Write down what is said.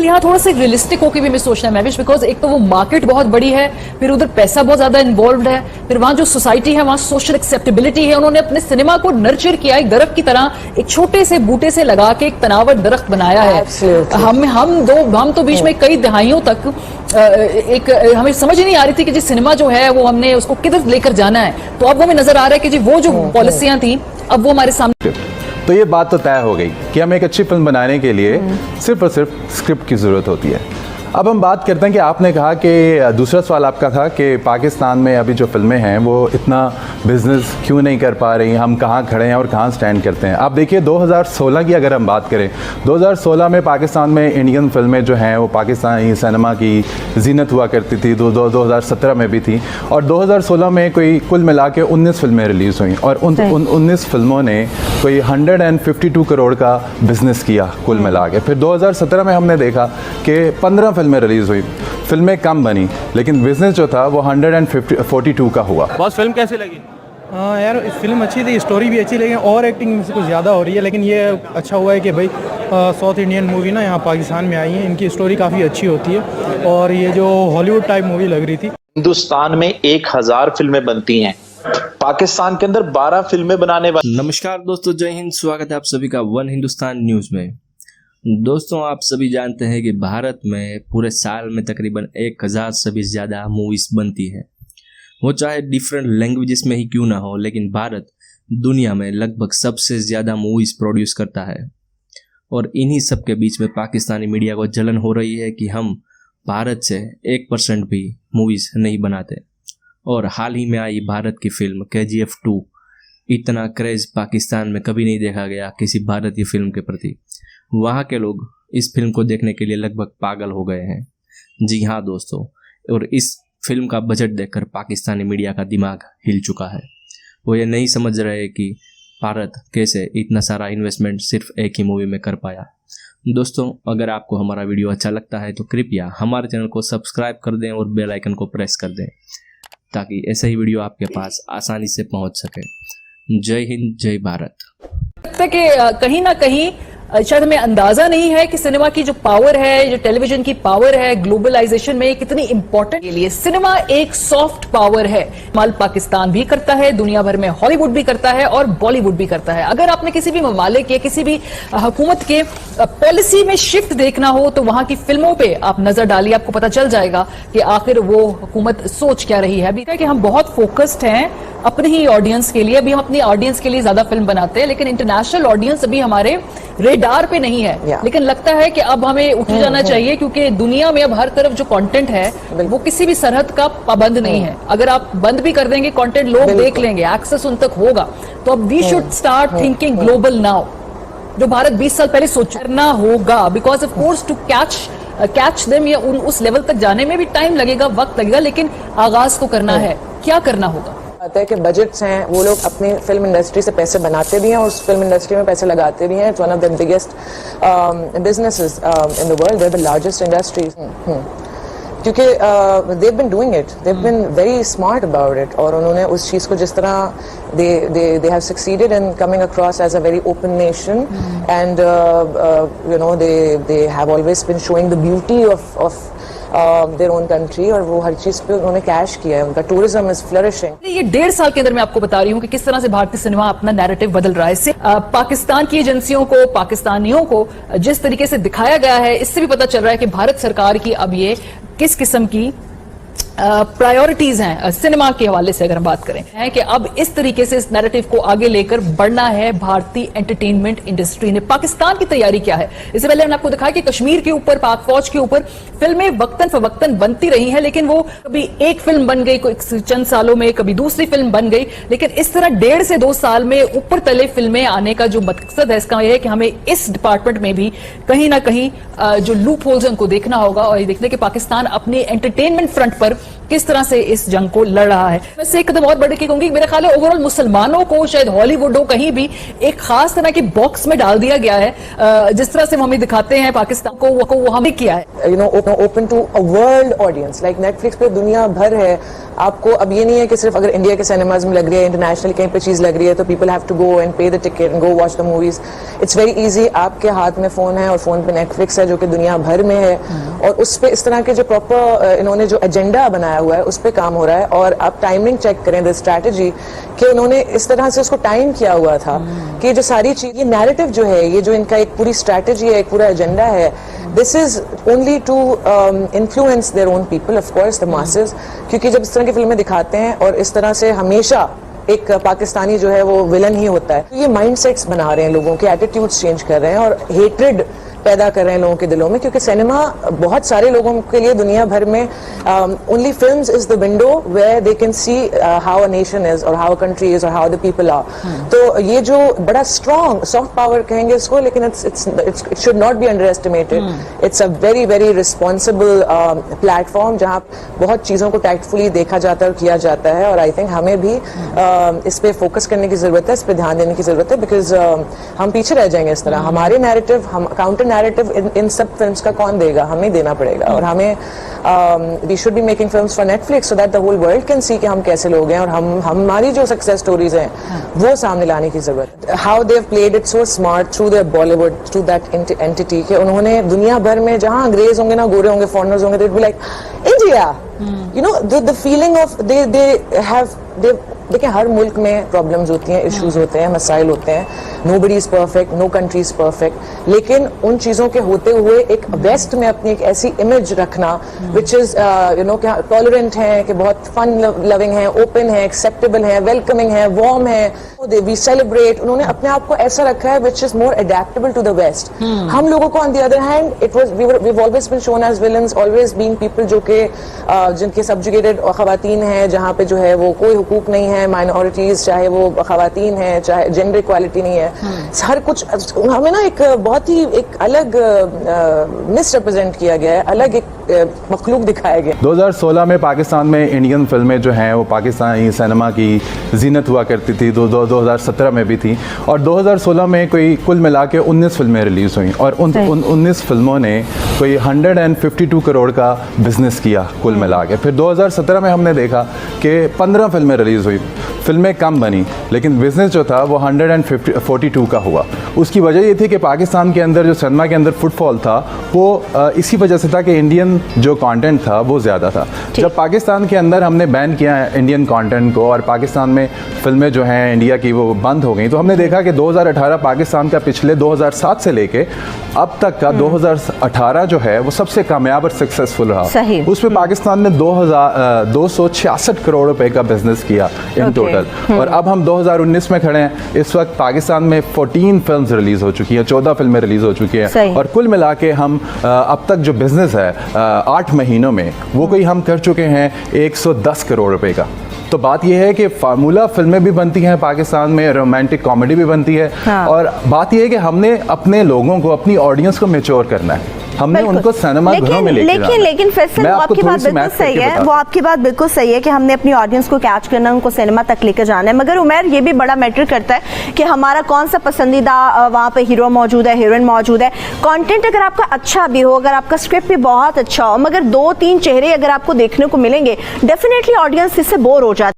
यहाँ थोड़ा सा रियलिस्टिक होकर भी हमें सोचना है महविश, बिकॉज एक तो वो मार्केट बहुत बड़ी है, फिर उधर पैसा बहुत ज्यादा इन्वॉल्व है, फिर वहां जो सोसाइटी है वहां सोशल एक्सेप्टेबिलिटी है। उन्होंने अपने सिनेमा को नर्चर किया, एक दरख्त की तरह एक छोटे से बूटे से लगा के एक तनावर दरख्त बनाया है। हम तो बीच में कई दहाइयों तक एक हमें समझ ही नहीं आ रही थी कि जी सिनेमा जो है वो हमने उसको किधर लेकर जाना है। तो अब वो हमें नजर आ रहा है कि जी वो जो पॉलिसियां थी अब वो हमारे सामने। तो ये बात तो तय हो गई कि हमें एक अच्छी फिल्म बनाने के लिए सिर्फ और सिर्फ स्क्रिप्ट की ज़रूरत होती है। अब हम बात करते हैं कि आपने कहा कि दूसरा सवाल आपका था कि पाकिस्तान में अभी जो फिल्में हैं वो इतना बिज़नेस क्यों नहीं कर पा रही, हम कहाँ खड़े हैं और कहाँ स्टैंड करते हैं। आप देखिए 2016 की अगर हम बात करें, 2016 में पाकिस्तान में इंडियन फिल्में जो हैं वो पाकिस्तानी सिनेमा की जीनत हुआ करती थी, 2017 में भी थी, और 2016 में कोई कुल मिला के 19 फिल्में रिलीज़ हुई और उन 19 फिल्मों ने कोई 152 करोड़ का बिज़नेस किया कुल मिला के। फिर 2017 में हमने देखा कि 15 फिल्में रिलीज़ हुई, फिल्में कम बनी, लेकिन बिजनेस जो था वो 142 का हुआ। बॉस फिल्म कैसी लगी? हाँ यार, फिल्म अच्छी थी, स्टोरी भी अच्छी, लेकिन और एक्टिंग में से कुछ ज़्यादा हो रही है। लेकिन ये अच्छा हुआ है कि भाई साउथ इंडियन मूवी ना यहाँ पाकिस्तान में आई है, इनकी स्टोरी काफ़ी अच्छी होती है और ये जो हॉलीवुड टाइप मूवी लग रही थी। हिंदुस्तान में 1000 फिल्में बनती हैं, पाकिस्तान के अंदर 12 फिल्में बनाने वाले। नमस्कार दोस्तों, जय हिंद, स्वागत है आप सभी का वन हिंदुस्तान न्यूज़ में। दोस्तों, आप सभी जानते हैं कि भारत में पूरे साल में तकरीबन 1000 से भी ज़्यादा मूवीज़ बनती है, वो चाहे डिफरेंट लैंग्वेजेस में ही क्यों ना हो, लेकिन भारत दुनिया में लगभग सबसे ज़्यादा मूवीज़ प्रोड्यूस करता है। और इन्हीं सब के बीच में पाकिस्तानी मीडिया को जलन हो रही है कि हम भारत से 1% भी मूवीज़ नहीं बनाते। और हाल ही में आई भारत की फिल्म KGF 2, इतना क्रेज़ पाकिस्तान में कभी नहीं देखा गया किसी भारतीय फिल्म के प्रति। वहाँ के लोग इस फिल्म को देखने के लिए लगभग पागल हो गए हैं। जी हाँ दोस्तों, और इस फिल्म का बजट देखकर पाकिस्तानी मीडिया का दिमाग हिल चुका है। वो ये नहीं समझ रहे कि भारत कैसे इतना सारा इन्वेस्टमेंट सिर्फ एक ही मूवी में कर पाया। दोस्तों, अगर आपको हमारा वीडियो अच्छा लगता है तो कृपया हमारे चैनल को सब्सक्राइब कर दें और बेल आइकन को प्रेस कर दें, ताकि ऐसा ही वीडियो आपके पास आसानी से पहुंच सके। जय हिंद, जय भारत। कहीं ना कहीं शायद हमें अंदाजा नहीं है कि सिनेमा की जो पावर है, जो टेलीविजन की पावर है ग्लोबलाइजेशन में कितनी इंपॉर्टेंट के लिए। सिनेमा एक सॉफ्ट पावर है, माल पाकिस्तान भी करता है, दुनिया भर में हॉलीवुड भी करता है और बॉलीवुड भी करता है। अगर आपने किसी भी ममालिक या किसी भी हुकूमत के पॉलिसी में शिफ्ट देखना हो तो वहां की फिल्मों पे आप नजर डालिए, आपको पता चल जाएगा कि आखिर वो हुकूमत सोच क्या रही है। अभी कि हम बहुत फोकस्ड हैं अपने ही ऑडियंस के लिए, अभी हम अपनी ऑडियंस के लिए ज्यादा फिल्म बनाते हैं, लेकिन इंटरनेशनल ऑडियंस अभी हमारे रेडार पे नहीं है। लेकिन लगता है कि अब हमें उठ जाना चाहिए, क्योंकि दुनिया में अब हर तरफ जो कंटेंट है वो किसी भी सरहद का पाबंद नहीं है। अगर आप बंद भी कर देंगे कंटेंट, लोग देख लेंगे, एक्सेस उन तक होगा। तो अब we should start thinking global now, जो भारत 20 साल पहले सोचना होगा, because of course to catch them या उस लेवल तक जाने में भी टाइम लगेगा, वक्त लगेगा, लेकिन आगाज तो करना है। क्या करना होगा? आता है कि बजट्स हैं, वो लोग अपनी फिल्म इंडस्ट्री से पैसे बनाते भी हैं और उस फिल्म इंडस्ट्री में पैसे लगाते भी हैं। It's one of the biggest businesses in the world, they are the largest industries, क्योंकि they have been doing it, they have been very smart about it. और उन्होंने उस चीज़ को जिस तरह they have succeeded in coming across as a very open nation, and you know they have always been showing the beauty of their own country, और वो हर चीज पे उन्होंने कैश किया है। उनका टूरिज्म इज फ्लरिशिंग। ये 1.5 साल के अंदर मैं आपको बता रही हूँ कि किस तरह से भारतीय सिनेमा अपना नैरेटिव बदल रहा है। इससे पाकिस्तान की एजेंसियों को, पाकिस्तानियों को जिस तरीके से दिखाया गया है, इससे भी पता चल रहा है कि भारत सरकार की अब ये किस किस्म की प्रायोरिटीज हैं सिनेमा के हवाले से। अगर हम बात करें है कि अब इस तरीके से इस नैरेटिव को आगे लेकर बढ़ना है भारतीय एंटरटेनमेंट इंडस्ट्री ने। पाकिस्तान की तैयारी क्या है? इससे पहले हमने आपको दिखाया कि कश्मीर के ऊपर, पाक फौज के ऊपर फिल्में वक्तन फवक्तन बनती रही हैं, लेकिन वो कभी एक फिल्म बन गई चंद सालों में, कभी दूसरी फिल्म बन गई। लेकिन इस तरह 1.5 से 2 साल में ऊपर तले फिल्में आने का जो मकसद है इसका यह है कि हमें इस डिपार्टमेंट में भी कहीं ना कहीं जो लूप होल्स हैं उनको देखना होगा और ये देखना कि पाकिस्तान अपने एंटरटेनमेंट फ्रंट पर किस तरह से इस जंग को लड़ रहा है। वैसे एक कदम और बढ़ के कहूंगी, मेरा ख्याल है ओवरऑल मुसलमानों को शायद हॉलीवुड हो कहीं भी एक खास तरह के बॉक्स में डाल दिया गया है। जिस तरह से हम हमें दिखाते हैं पाकिस्तान को, वो हमें किया है, you know, open to a world audience. Like Netflix पे दुनिया भर है। आपको अब ये नहीं है कि सिर्फ अगर इंडिया के सिनेमाज में लग रही है, इंटरनेशनल कहीं पे चीज लग रही है तो people have to go and pay the ticket and go watch the movies. It's very easy, आपके हाथ में फोन है और फोन पे नेटफ्लिक्स है जो कि दुनिया भर में है, और उस पे इस तरह के जो प्रॉपर इन्होंने जो एजेंडा बनाया हुआ है उस पे काम हो रहा है। और आप टाइमिंग चेक करें द स्ट्रैटेजी कि उन्होंने इस तरह से उसको टाइम किया हुआ था कि जो सारी चीज, ये नैरेटिव जो है, ये जो इनका एक पूरी स्ट्रैटेजी है, एक पूरा एजेंडा है, this is only to influence their own people, of course the masses. क्योंकि जब इस तरह की फिल्में दिखाते हैं और इस तरह से हमेशा एक पाकिस्तानी जो है वो विलन ही होता है, तो ये माइंडसेट्स बना रहे हैं, लोगों के एटीट्यूड्स चेंज कर रहे हैं और हेट्रेड पैदा कर रहे हैं लोगों के दिलों में। क्योंकि सिनेमा बहुत सारे लोगों के लिए दुनिया भर में only films is the window where they can see how a nation is और हाउ अ कंट्री इज और हाउ द पीपल आर। तो ये जो बड़ा स्ट्रॉन्ग सॉफ्ट पावर कहेंगे इसको, लेकिन it should not be under estimated. It's a very very responsible platform जहाँ बहुत चीज़ों को टैक्टफुली देखा जाता है और किया जाता है। और आई थिंक हमें भी इस पे फोकस करने की जरूरत है, इस पे ध्यान देने की जरूरत है, बिकॉज हम पीछे रह जाएंगे इस तरह। हमारे नैरेटिव, हम काउंटर नैरेटिव इन सब फिल्म्स का कौन देगा? हमें देना पड़ेगा। और हमें we should be making films for Netflix so that the whole world can see कि हम कैसे लोग हैं, और हमारी जो सक्सेस स्टोरीज हैं वो सामने लाने की जरूरत है। How they have played it so smart through their Bollywood, through that entity, कि उन्होंने दुनिया भर में जहां अंग्रेज होंगे ना, गोरे होंगे, फॉरेनर्स होंगे, they will be like India, you know, the feeling of they देखिए, हर मुल्क में प्रॉब्लम्स होती हैं, इश्यूज होते हैं, मसाइल होते हैं, nobody is perfect, no country is perfect, लेकिन उन चीजों के होते हुए एक वेस्ट में अपनी एक ऐसी इमेज रखना which is you know tolerant है, कि बहुत फन लविंग है, ओपन है, एक्सेप्टेबल है, वेलकमिंग है, वार्म है, वी सेलिब्रेट। उन्होंने अपने आप को ऐसा रखा है which is more adaptable to the west. हम लोगों को on the other hand it was we always been shown as villains, always being people जो कि जिनके सब्जुगेटेड खवातीन हैं, जहाँ पे जो है वो कोई हुकूक नहीं है, माइनॉरिटीज, चाहे वो खवातीन है, चाहे जेंडर इक्वालिटी नहीं है, हर कुछ हमें ना एक बहुत ही एक अलग मिसरिप्रेजेंट किया गया है, अलग एक मखलूक दिखाया गया। 2016 में पाकिस्तान में इंडियन फिल्में जो हैं वो पाकिस्तानी सिनेमा की जीनत हुआ करती थी, 2017 में भी थी, और 2016 में कोई कुल मिला के 19 फिल्में रिलीज़ हुई, और उन 19 फिल्मों ने कोई 152 करोड़ का बिजनेस किया कुल मिला के। फिर 2017 में हमने देखा कि 15 फिल्में रिलीज़ हुई, फिल्में कम बनी, लेकिन बिजनेस जो था वो 142 का हुआ। उसकी वजह ये थी कि पाकिस्तान के अंदर जो सिनेमा के अंदर फुटफॉल था वो इसी वजह से था कि इंडियन जो कंटेंट था वो ज़्यादा था। जब पाकिस्तान के अंदर हमने बैन किया है इंडियन कंटेंट को और पाकिस्तान में फिल्में जो हैं इंडिया की वो बंद हो गई, तो हमने देखा कि 2018 पाकिस्तान का पिछले 2007 से लेके अब तक का 2018 जो है वो सबसे कामयाब और सक्सेसफुल रहा। उसमें पाकिस्तान ने 266 करोड़ रुपए का बिजनेस किया इन टोटल। और अब हम 2019 में खड़े हैं, इस वक्त पाकिस्तान में 14 फिल्म्स रिलीज हो चुकी हैं, 14 फिल्में रिलीज हो चुकी हैं, और कुल मिला के हम अब तक जो बिजनेस है 8 महीनों में वो कोई हम कर चुके हैं 110 करोड़ रुपए का। तो बात यह है कि फार्मूला फिल्में भी बनती हैं पाकिस्तान में, रोमांटिक कॉमेडी भी बनती है, और बात यह है कि हमने अपने लोगों को, अपनी ऑडियंस को मैच्योर करना है, हमने उनको सिनेमा घरों में लेकिन फैसल वो आपकी बात बिल्कुल सही है, वो आपकी बात बिल्कुल सही है कि हमने अपनी ऑडियंस को कैच करना, उनको सिनेमा तक लेकर जाना है। मगर उमर, ये भी बड़ा मैटर करता है कि हमारा कौन सा पसंदीदा वहाँ पे हीरो मौजूद है, हीरोइन मौजूद है। कंटेंट अगर आपका अच्छा भी हो, अगर आपका स्क्रिप्ट भी बहुत अच्छा हो, मगर 2-3 चेहरे अगर आपको देखने को मिलेंगे, डेफिनेटली ऑडियंस इससे बोर हो जाती है।